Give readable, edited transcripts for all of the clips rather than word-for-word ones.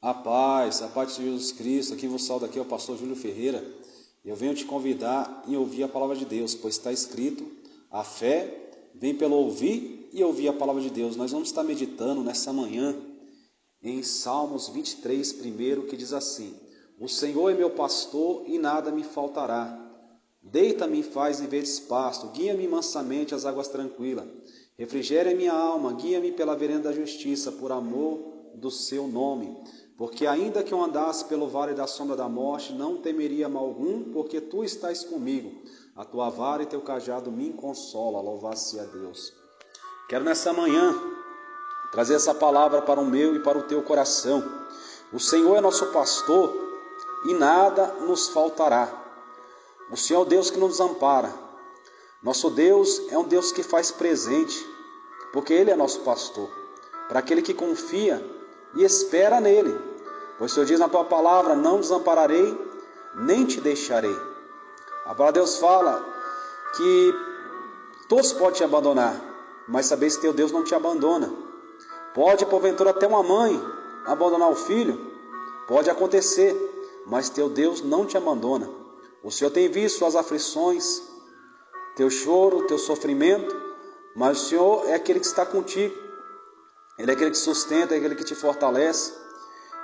A paz de Jesus Cristo. Aqui vos saúdo, aqui é o pastor Júlio Ferreira. Eu venho te convidar em ouvir a palavra de Deus, pois está escrito: a fé vem pelo ouvir e ouvir a palavra de Deus. Nós vamos estar meditando nessa manhã em Salmos 23, primeiro, que diz assim: o Senhor é meu pastor e nada me faltará. Deita-me e faz em verdes pastos, guia-me mansamente às águas tranquilas. Refrigere minha alma, guia-me pela vereda da justiça, por amor do seu nome. Porque ainda que eu andasse pelo vale da sombra da morte, não temeria mal algum, porque tu estás comigo. A tua vara e teu cajado me consola. Louvado-se a Deus. Quero nessa manhã trazer essa palavra para o meu e para o teu coração. O Senhor é nosso pastor e nada nos faltará. O Senhor é o Deus que nos ampara. Nosso Deus é um Deus que faz presente, porque Ele é nosso pastor. Para aquele que confia e espera nele. Pois o Senhor diz na tua palavra: não desampararei, nem te deixarei. A palavra de Deus fala que todos podem te abandonar, mas saber se teu Deus não te abandona. Pode, porventura, até uma mãe abandonar o filho, pode acontecer, mas teu Deus não te abandona. O Senhor tem visto suas aflições, teu choro, teu sofrimento, mas o Senhor é aquele que está contigo. Ele é aquele que sustenta, é aquele que te fortalece.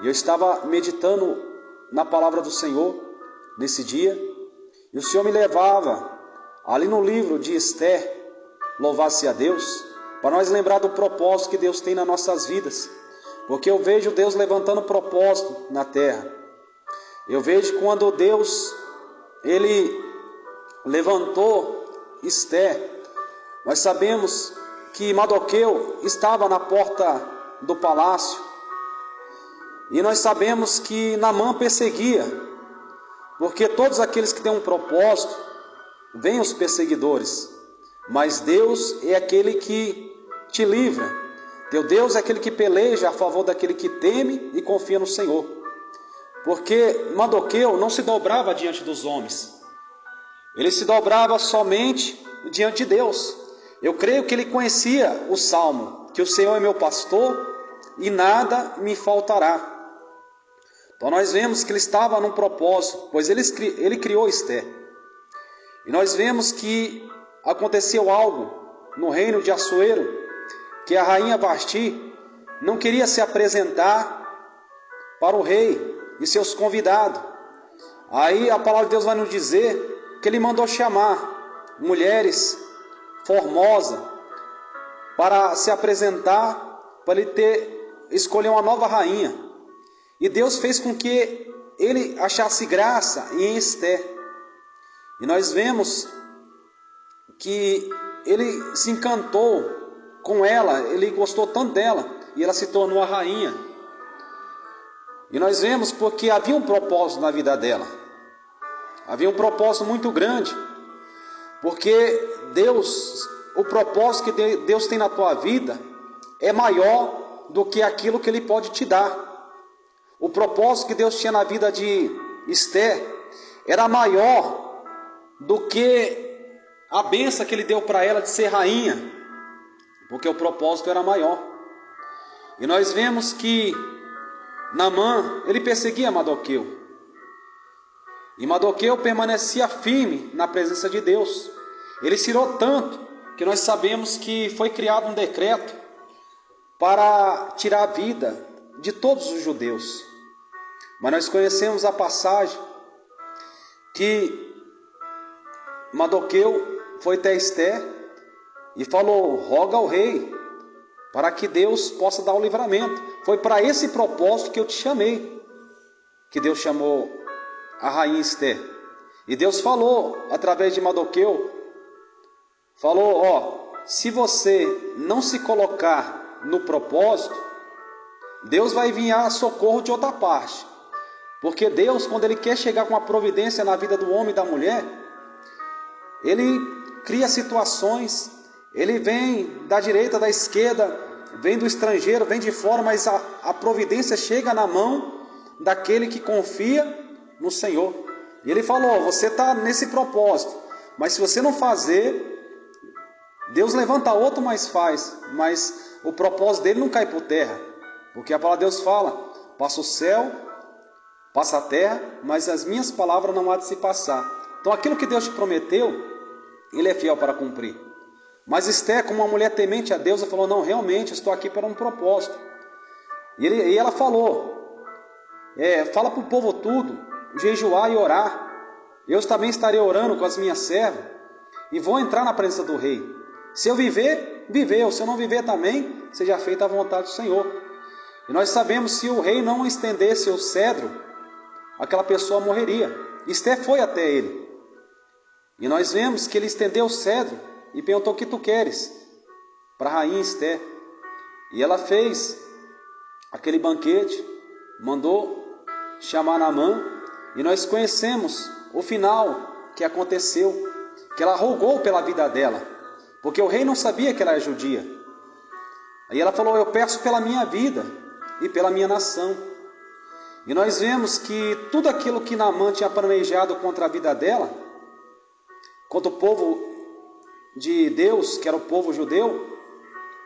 E eu estava meditando na palavra do Senhor nesse dia, e o Senhor me levava ali no livro de Esther, louvado-se a Deus, para nós lembrar do propósito que Deus tem nas nossas vidas, porque eu vejo Deus levantando propósito na terra. Eu vejo quando Deus, Ele levantou Esther. Nós sabemos que Mardoqueu estava na porta do palácio, e nós sabemos que Naamã perseguia, porque todos aqueles que têm um propósito, vêm os perseguidores, mas Deus é aquele que te livra. Teu Deus é aquele que peleja a favor daquele que teme e confia no Senhor, porque Mardoqueu não se dobrava diante dos homens, ele se dobrava somente diante de Deus. Eu creio que ele conhecia o Salmo, que o Senhor é meu pastor e nada me faltará. Então nós vemos que ele estava num propósito, pois ele criou Esther. E nós vemos que aconteceu algo no reino de Assuero, que a rainha Vasti não queria se apresentar para o rei e seus convidados. Aí a palavra de Deus vai nos dizer que ele mandou chamar mulheres formosas para se apresentar, para ele escolher uma nova rainha. E Deus fez com que ele achasse graça em Esther. E nós vemos que ele se encantou com ela, ele gostou tanto dela, e ela se tornou a rainha. E nós vemos porque havia um propósito na vida dela. Havia um propósito muito grande. Porque Deus, o propósito que Deus tem na tua vida é maior do que aquilo que Ele pode te dar. O propósito que Deus tinha na vida de Esther era maior do que a bênção que Ele deu para ela de ser rainha, porque o propósito era maior. E nós vemos que Naamã, ele perseguia Mardoqueu, e Mardoqueu permanecia firme na presença de Deus. Ele se irou tanto que nós sabemos que foi criado um decreto para tirar a vida de todos os judeus. Mas nós conhecemos a passagem que Mardoqueu foi até Esther e falou: roga ao rei para que Deus possa dar o livramento. Foi para esse propósito que eu te chamei, que Deus chamou a rainha Esther. E Deus falou através de Mardoqueu, falou: se você não se colocar no propósito, Deus vai enviar socorro de outra parte. Porque Deus, quando Ele quer chegar com uma providência na vida do homem e da mulher, Ele cria situações, Ele vem da direita, da esquerda, vem do estrangeiro, vem de fora, mas a providência chega na mão daquele que confia no Senhor. E Ele falou: você está nesse propósito, mas se você não fazer, Deus levanta outro, mas faz, mas o propósito dele não cai por terra. Porque a palavra de Deus fala passa o céu, passa a terra, mas as minhas palavras não há de se passar. Então aquilo que Deus te prometeu, Ele é fiel para cumprir. Mas Esther, como uma mulher temente a Deus, ela falou, não, realmente estou aqui para um propósito. E ela falou, fala para o povo tudo, jejuar e orar. Eu também estarei orando com as minhas servas e vou entrar na presença do rei. Se eu viver, viveu. Se eu não viver também, seja feita a vontade do Senhor. E nós sabemos, se o rei não estendesse o cedro, aquela pessoa morreria. Esther foi até ele. E nós vemos que ele estendeu o cedro e perguntou, o que tu queres? Para a rainha Esther. E ela fez aquele banquete, mandou chamar Naamã. E nós conhecemos o final que aconteceu, que ela rogou pela vida dela, porque o rei não sabia que ela era judia. Aí ela falou, eu peço pela minha vida e pela minha nação. E nós vemos que tudo aquilo que Naamã tinha planejado contra a vida dela, contra o povo de Deus, que era o povo judeu,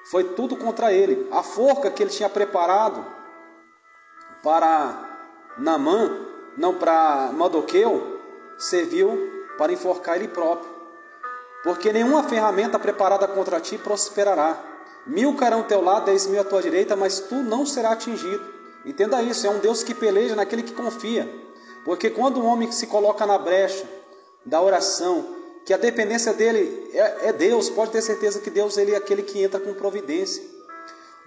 foi tudo contra ele. A forca que ele tinha preparado para Naamã, não para Mardoqueu, serviu para enforcar ele próprio. Porque nenhuma ferramenta preparada contra ti prosperará. 1000 cairão ao teu lado, 10.000 à tua direita, mas tu não serás atingido. Entenda isso, é um Deus que peleja naquele que confia. Porque quando o homem se coloca na brecha da oração, que a dependência dele é Deus, pode ter certeza que Deus ele é aquele que entra com providência.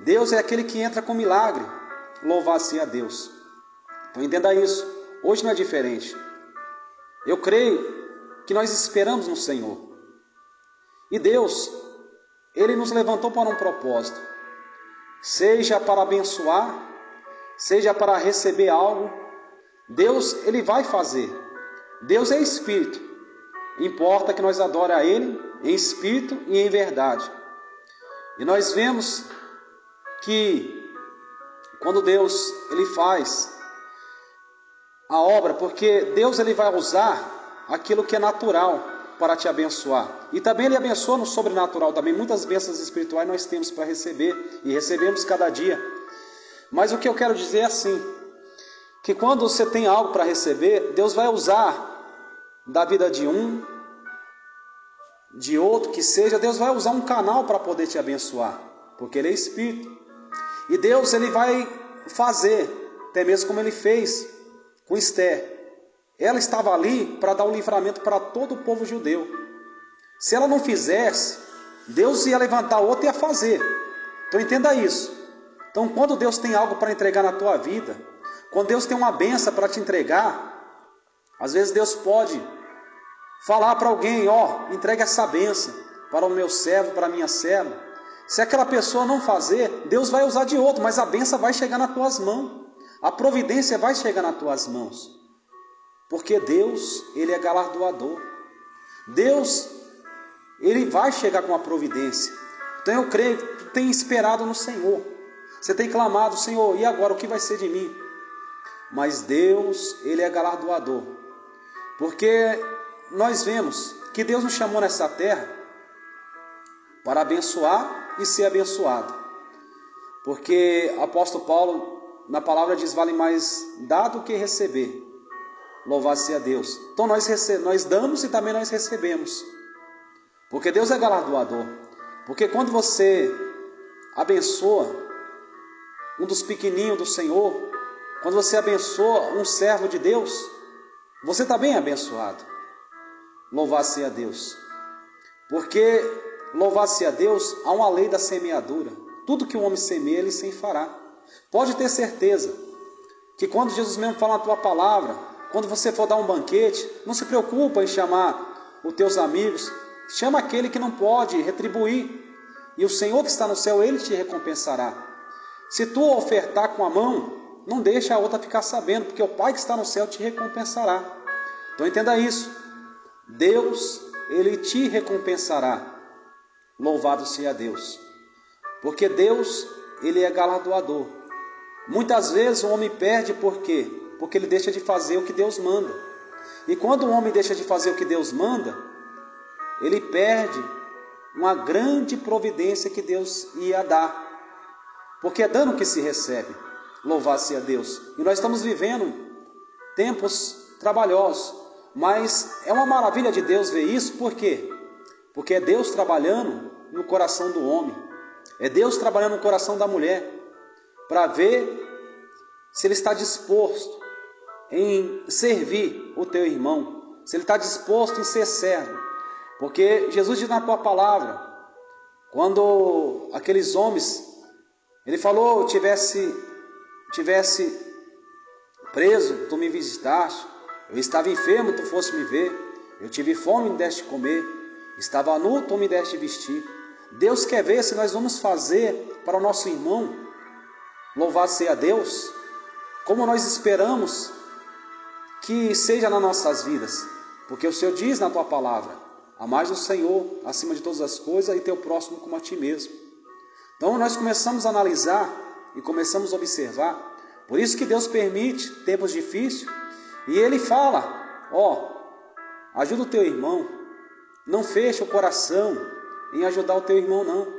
Deus é aquele que entra com milagre. Louvado seja Deus. Então entenda isso. Hoje não é diferente. Eu creio que nós esperamos no Senhor. E Deus, Ele nos levantou para um propósito. Seja para abençoar, seja para receber algo. Deus, Ele vai fazer. Deus é Espírito. Importa que nós adore a Ele em Espírito e em verdade. E nós vemos que quando Deus, Ele faz a obra, porque Deus ele vai usar aquilo que é natural para te abençoar. E também Ele abençoa no sobrenatural. Também muitas bênçãos espirituais nós temos para receber e recebemos cada dia. Mas o que eu quero dizer é assim, que quando você tem algo para receber, Deus vai usar da vida de um, de outro, que seja, Deus vai usar um canal para poder te abençoar, porque Ele é Espírito. E Deus ele vai fazer, até mesmo como Ele fez com Esther. Ela estava ali para dar o livramento para todo o povo judeu. Se ela não fizesse, Deus ia levantar outra e ia fazer. Então entenda isso. Então quando Deus tem algo para entregar na tua vida, quando Deus tem uma bênção para te entregar, às vezes Deus pode falar para alguém, entregue essa bênção para o meu servo, para a minha serva. Se aquela pessoa não fazer, Deus vai usar de outro, mas a bênção vai chegar nas tuas mãos. A providência vai chegar nas tuas mãos. Porque Deus, Ele é galardoador. Deus, Ele vai chegar com a providência. Então eu creio que tu tem esperado no Senhor. Você tem clamado, Senhor, e agora o que vai ser de mim? Mas Deus, Ele é galardoador. Porque nós vemos que Deus nos chamou nessa terra para abençoar e ser abençoado. Porque o apóstolo Paulo, na palavra diz, vale mais dar do que receber. Louvado seja Deus. Então nós damos e também nós recebemos. Porque Deus é galardoador. Porque quando você abençoa um dos pequenininhos do Senhor, quando você abençoa um servo de Deus, você também é abençoado. Louvado seja Deus. Porque, louvado seja Deus, há uma lei da semeadura. Tudo que o homem semeia, ele sem fará. Pode ter certeza que quando Jesus mesmo fala na tua palavra, quando você for dar um banquete, não se preocupa em chamar os teus amigos, chama aquele que não pode retribuir, e o Senhor que está no céu, Ele te recompensará. Se tu ofertar com a mão, não deixa a outra ficar sabendo, porque o Pai que está no céu te recompensará. Então entenda isso, Deus, Ele te recompensará. Louvado seja Deus, porque Deus, Ele é galardoador. Muitas vezes o homem perde por quê? Porque ele deixa de fazer o que Deus manda. E quando o homem deixa de fazer o que Deus manda, ele perde uma grande providência que Deus ia dar. Porque é dando que se recebe. Louvado-se a Deus. E nós estamos vivendo tempos trabalhosos, mas é uma maravilha de Deus ver isso, por quê? Porque é Deus trabalhando no coração do homem, é Deus trabalhando no coração da mulher, para ver se ele está disposto em servir o teu irmão, se ele está disposto em ser servo. Porque Jesus diz na tua palavra, quando aqueles homens, ele falou, tivesse preso, tu me visitaste, eu estava enfermo, tu foste me ver, eu tive fome, me deste comer, estava nu, tu me deste vestir. Deus quer ver se nós vamos fazer para o nosso irmão, louvado seja Deus, como nós esperamos que seja nas nossas vidas. Porque o Senhor diz na tua palavra, amais o Senhor acima de todas as coisas e teu próximo como a ti mesmo. Então nós começamos a analisar e começamos a observar. Por isso que Deus permite tempos difíceis e Ele fala, ajuda o teu irmão, não feche o coração em ajudar o teu irmão não.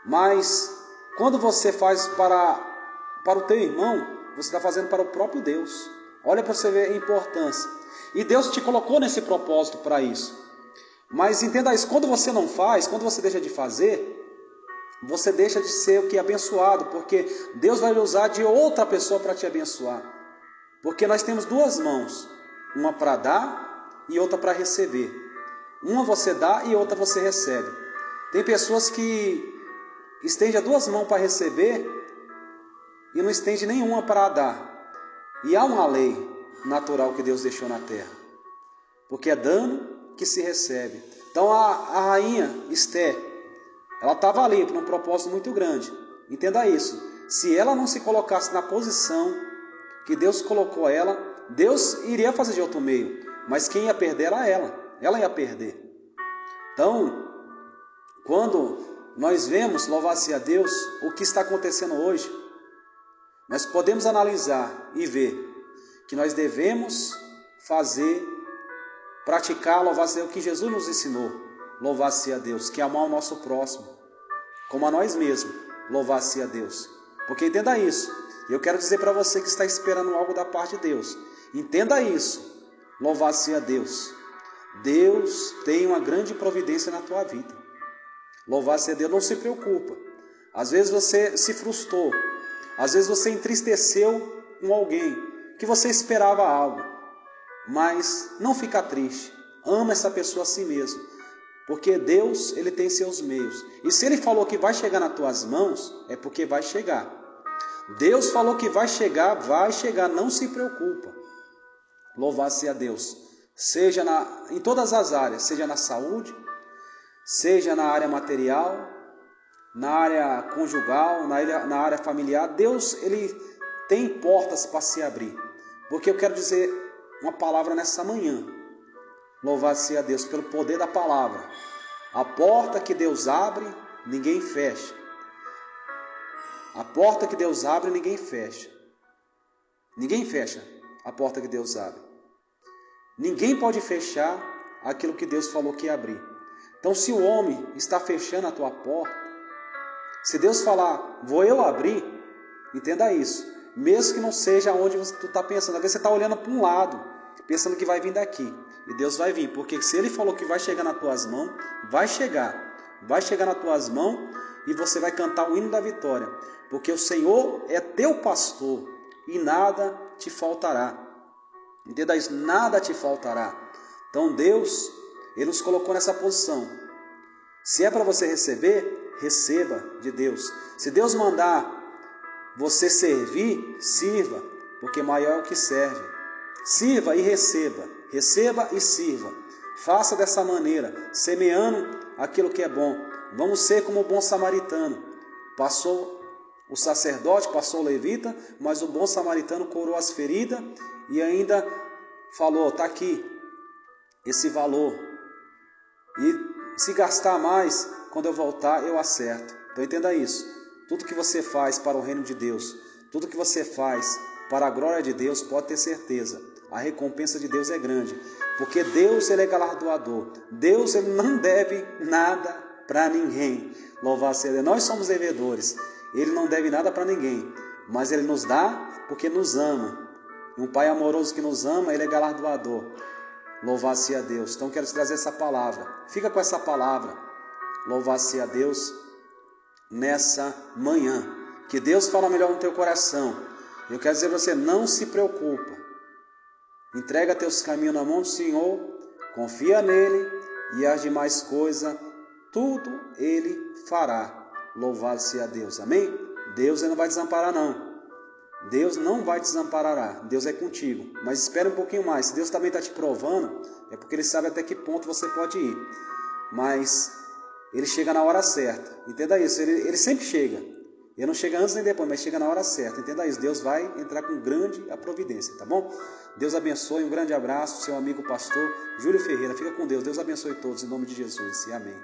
Mas quando você faz para o teu irmão, você está fazendo para o próprio Deus. Olha para você ver a importância. E Deus te colocou nesse propósito para isso. Mas entenda isso, quando você não faz, quando você deixa de fazer, você deixa de ser o que é abençoado, porque Deus vai usar de outra pessoa para te abençoar. Porque nós temos duas mãos, uma para dar e outra para receber. Uma você dá e outra você recebe. Tem pessoas que estendem as duas mãos para receber e não estende nenhuma para dar. E há uma lei natural que Deus deixou na terra, porque é dano que se recebe. Então a rainha Esther, ela estava ali por um propósito muito grande. Entenda isso. Se ela não se colocasse na posição que Deus colocou ela, Deus iria fazer de outro meio, mas quem ia perder era ela. Ela ia perder. Então, quando nós vemos, louvado-se a Deus, o que está acontecendo hoje, nós podemos analisar e ver que nós devemos fazer, praticar, louvado-se a Deus, o que Jesus nos ensinou. Louvado-se a Deus, que é amar o nosso próximo, como a nós mesmos. Louvado-se a Deus. Porque entenda isso. Eu quero dizer para você que está esperando algo da parte de Deus. Entenda isso. Louvado-se a Deus. Deus tem uma grande providência na tua vida. Louvado-se a Deus, não se preocupa. Às vezes você se frustrou. Às vezes você entristeceu com alguém que você esperava algo. Mas não fica triste. Ama essa pessoa a si mesmo. Porque Deus, Ele tem seus meios. E se Ele falou que vai chegar nas tuas mãos, é porque vai chegar. Deus falou que vai chegar, não se preocupa. Louvado-se a Deus. Seja em todas as áreas, seja na saúde, seja na área material, na área conjugal, na área familiar. Deus, Ele tem portas para se abrir. Porque eu quero dizer uma palavra nessa manhã. Louvado-se a Deus pelo poder da palavra. A porta que Deus abre, ninguém fecha. A porta que Deus abre, ninguém fecha. Ninguém fecha a porta que Deus abre. Ninguém pode fechar aquilo que Deus falou que ia abrir. Então, se o homem está fechando a tua porta, se Deus falar, vou eu abrir, entenda isso. Mesmo que não seja onde tu está pensando. Às vezes você está olhando para um lado, pensando que vai vir daqui. E Deus vai vir, porque se Ele falou que vai chegar nas tuas mãos, vai chegar. Vai chegar nas tuas mãos e você vai cantar o hino da vitória. Porque o Senhor é teu pastor e nada te faltará. Entenda isso, nada te faltará. Então Deus, Ele nos colocou nessa posição. Se é para você receber, receba de Deus. Se Deus mandar você servir, sirva, porque maior é o que serve. Sirva e receba. Receba e sirva. Faça dessa maneira, semeando aquilo que é bom. Vamos ser como o bom samaritano. Passou o sacerdote, passou o levita, mas o bom samaritano curou as feridas e ainda falou, está aqui esse valor. E se gastar mais, quando eu voltar, eu acerto. Então entenda isso. Tudo que você faz para o reino de Deus, tudo que você faz para a glória de Deus, pode ter certeza. A recompensa de Deus é grande. Porque Deus, Ele é galardoador. Deus, Ele não deve nada para ninguém. Louvado seja Deus. Nós somos devedores. Ele não deve nada para ninguém. mas Ele nos dá porque nos ama. E um Pai amoroso que nos ama, Ele é galardoador. Louvado-se a Deus. Então quero te trazer essa palavra. Fica com essa palavra. Louvado-se a Deus nessa manhã. Que Deus fala melhor no teu coração. Eu quero dizer a você, não se preocupa. Entrega teus caminhos na mão do Senhor. Confia nele e as demais coisas, tudo Ele fará. Louvado-se a Deus. Amém? Deus não vai desamparar não. Deus não vai te desamparar, Deus é contigo. Mas espera um pouquinho mais. Se Deus também está te provando, é porque Ele sabe até que ponto você pode ir. Mas Ele chega na hora certa. Entenda isso, Ele sempre chega. Ele não chega antes nem depois, mas chega na hora certa. Entenda isso, Deus vai entrar com grande providência, tá bom? Deus abençoe, um grande abraço, seu amigo pastor Júlio Ferreira. Fica com Deus, Deus abençoe todos, em nome de Jesus, e amém.